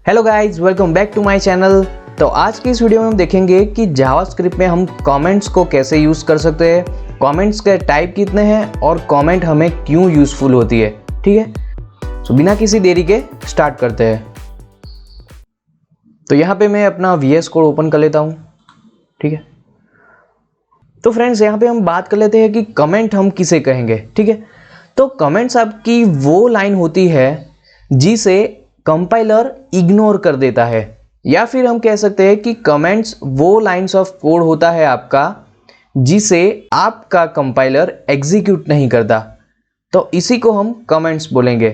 Hello guys, welcome back to my channel. तो आज की इस वीडियो में हम देखेंगे कि जावास्क्रिप्ट में हम कमेंट्स को कैसे यूज़ कर सकते हैं, कमेंट्स के टाइप कितने हैं और कमेंट हमें क्यों यूज़फुल होती है। ठीक है, तो बिना किसी देरी के स्टार्ट करते हैं। तो यहाँ पे मैं अपना VS कोड ओपन कर लेता हूँ। ठीक है, तो फ्रेंड्स यहाँ पे हम बात कर लेते हैं कि कमेंट हम किसे कहेंगे। ठीक है, तो कमेंट्स आपकी वो लाइन होती है जिसे कंपाइलर इग्नोर कर देता है, या फिर हम कह सकते हैं कि कमेंट्स वो लाइंस ऑफ कोड होता है आपका जिसे आपका कंपाइलर एग्जीक्यूट नहीं करता, तो इसी को हम कमेंट्स बोलेंगे।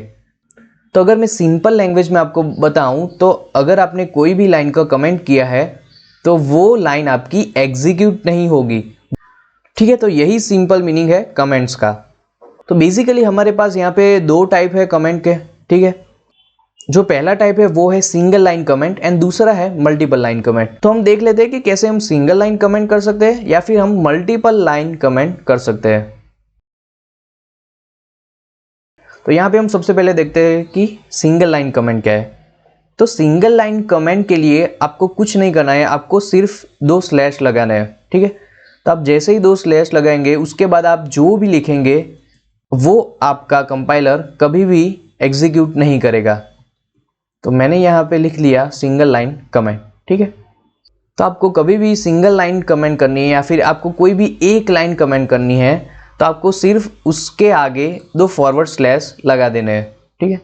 तो अगर मैं सिंपल लैंग्वेज में आपको बताऊं तो अगर आपने कोई भी लाइन का कमेंट किया है तो वो लाइन आपकी एग्जीक्यूट नहीं होगी। ठीक है, तो यही सिंपल मीनिंग है कमेंट्स का। तो बेसिकली हमारे पास यहाँ पे दो टाइप है कमेंट के। ठीक है, जो पहला टाइप है वो है सिंगल लाइन कमेंट एंड दूसरा है मल्टीपल लाइन कमेंट। तो हम देख लेते हैं कि कैसे हम सिंगल लाइन कमेंट कर सकते हैं या फिर हम मल्टीपल लाइन कमेंट कर सकते हैं। तो यहाँ पे हम सबसे पहले देखते हैं कि सिंगल लाइन कमेंट क्या है। तो सिंगल लाइन कमेंट के लिए आपको कुछ नहीं करना है, आपको सिर्फ 2 स्लैश लगाना है। ठीक है, तो आप जैसे ही 2 स्लैश लगाएंगे उसके बाद आप जो भी लिखेंगे वो आपका कंपाइलर कभी भी एग्जीक्यूट नहीं करेगा। तो मैंने यहाँ पे लिख लिया सिंगल लाइन कमेंट। ठीक है, तो आपको कभी भी सिंगल लाइन कमेंट करनी है या फिर आपको कोई भी एक लाइन कमेंट करनी है तो आपको सिर्फ उसके आगे 2 फॉरवर्ड स्लैश लगा देने हैं। ठीक है,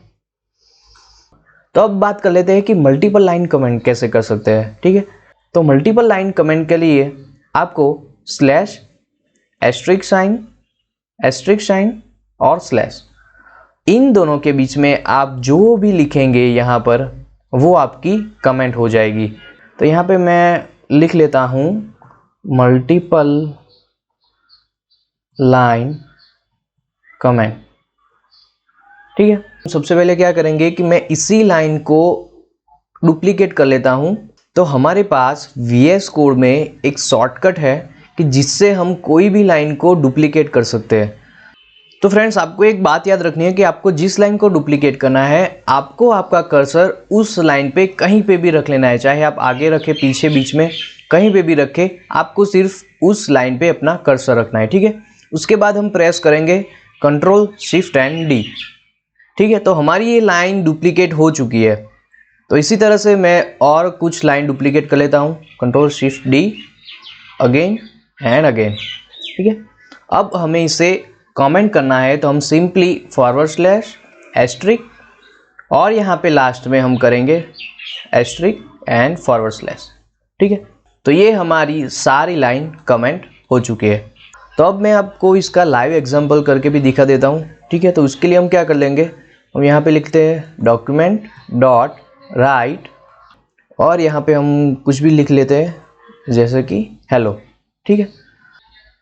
तो अब बात कर लेते हैं कि मल्टीपल लाइन कमेंट कैसे कर सकते हैं। ठीक है, तो मल्टीपल लाइन कमेंट के लिए आपको स्लैश, एस्ट्रिक साइन और स्लैश, इन दोनों के बीच में आप जो भी लिखेंगे यहाँ पर वो आपकी कमेंट हो जाएगी। तो यहाँ पे मैं लिख लेता हूँ मल्टीपल लाइन कमेंट। ठीक है, सबसे पहले क्या करेंगे कि मैं इसी लाइन को डुप्लीकेट कर लेता हूँ। तो हमारे पास VS कोड में एक शॉर्टकट है कि जिससे हम कोई भी लाइन को डुप्लीकेट कर सकते हैं। तो फ्रेंड्स, आपको एक बात याद रखनी है कि आपको जिस लाइन को डुप्लीकेट करना है आपको आपका कर्सर उस लाइन पे कहीं पे भी रख लेना है, चाहे आप आगे रखें, पीछे, बीच में, कहीं पे भी रखें, आपको सिर्फ उस लाइन पे अपना कर्सर रखना है। ठीक है, उसके बाद हम प्रेस करेंगे कंट्रोल शिफ्ट एंड D। ठीक है, तो हमारी ये लाइन डुप्लीकेट हो चुकी है। तो इसी तरह से मैं और कुछ लाइन डुप्लीकेट कर लेता हूँ, control shift D again and again. ठीक है, अब हमें इसे कमेंट करना है तो हम सिंपली फॉरवर्ड स्लैश, एस्ट्रिक और यहाँ पे लास्ट में हम करेंगे एस्ट्रिक एंड फॉरवर्ड स्लैश। ठीक है, तो ये हमारी सारी लाइन कमेंट हो चुकी है। तो अब मैं आपको इसका लाइव एग्जांपल करके भी दिखा देता हूँ। ठीक है, तो उसके लिए हम क्या कर लेंगे, हम यहाँ पे लिखते हैं डॉक्यूमेंट डॉट राइट और यहाँ पे हम कुछ भी लिख लेते हैं जैसे कि हेलो। ठीक है,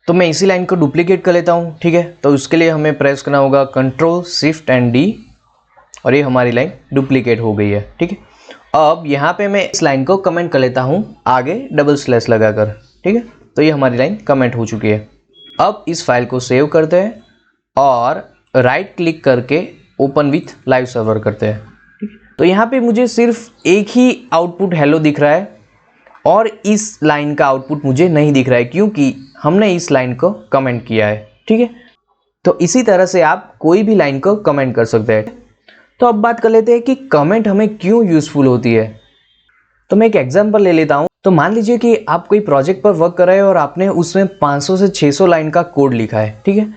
तो मैं इसी लाइन को डुप्लीकेट कर लेता हूँ। ठीक है, तो उसके लिए हमें प्रेस करना होगा कंट्रोल शिफ्ट एंड D और ये हमारी लाइन डुप्लीकेट हो गई है। ठीक है, अब यहाँ पे मैं इस लाइन को कमेंट कर लेता हूँ आगे डबल स्लैश लगाकर। ठीक है, तो ये हमारी लाइन कमेंट हो चुकी है। अब इस फाइल को सेव करते हैं और राइट क्लिक करके ओपन विथ लाइव सर्वर करते हैं। ठीक है, तो यहाँ पे मुझे सिर्फ एक ही आउटपुट हेलो दिख रहा है और इस लाइन का आउटपुट मुझे नहीं दिख रहा है क्योंकि हमने इस लाइन को कमेंट किया है। ठीक है, तो इसी तरह से आप कोई भी लाइन को कमेंट कर सकते हैं। तो अब बात कर लेते हैं कि कमेंट हमें क्यों यूजफुल होती है। तो मैं एक एग्जांपल ले लेता हूं। तो मान लीजिए कि आप कोई प्रोजेक्ट पर वर्क कर रहे हैं और आपने उसमें 500 से 600 लाइन का कोड लिखा है। ठीक है,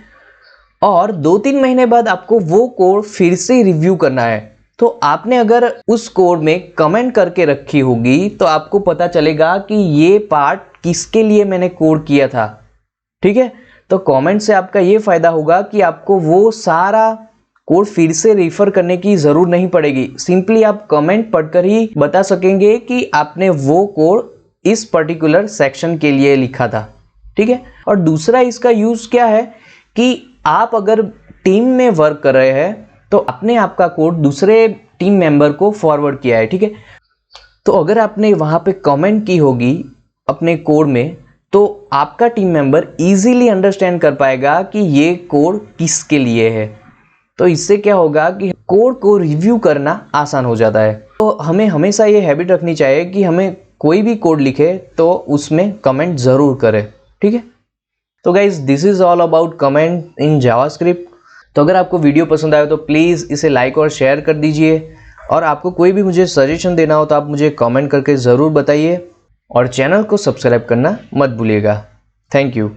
और 2-3 महीने बाद आपको वो कोड फिर से रिव्यू करना है। तो आपने अगर उस कोड में कमेंट करके रखी होगी तो आपको पता चलेगा कि ये पार्ट किसके लिए मैंने कोड किया था। ठीक है, तो कमेंट से आपका ये फायदा होगा कि आपको वो सारा कोड फिर से रेफर करने की जरूरत नहीं पड़ेगी। सिंपली आप कमेंट पढ़कर ही बता सकेंगे कि आपने वो कोड इस पर्टिकुलर सेक्शन के लिए लिखा था। ठीक है, और दूसरा इसका यूज क्या है कि आप अगर टीम में वर्क कर रहे हैं तो अपने आप का कोड दूसरे टीम मेंबर को फॉरवर्ड किया है। ठीक है, तो अगर आपने वहां पे कमेंट की होगी अपने कोड में तो आपका टीम मेंबर इजीली अंडरस्टैंड कर पाएगा कि ये कोड किसके लिए है। तो इससे क्या होगा कि कोड को रिव्यू करना आसान हो जाता है। तो हमें हमेशा ये हैबिट रखनी चाहिए कि हमें कोई भी कोड लिखे तो उसमें कमेंट ज़रूर करें, ठीक है। तो guys this is all about comment in JavaScript. तो अगर आपको वीडियो पसंद आया तो प्लीज़ इसे लाइक और शेयर कर दीजिए, और आपको कोई भी मुझे सजेशन देना हो तो आप मुझे कमेंट करके ज़रूर बताइए, और चैनल को सब्सक्राइब करना मत भूलिएगा। Thank you.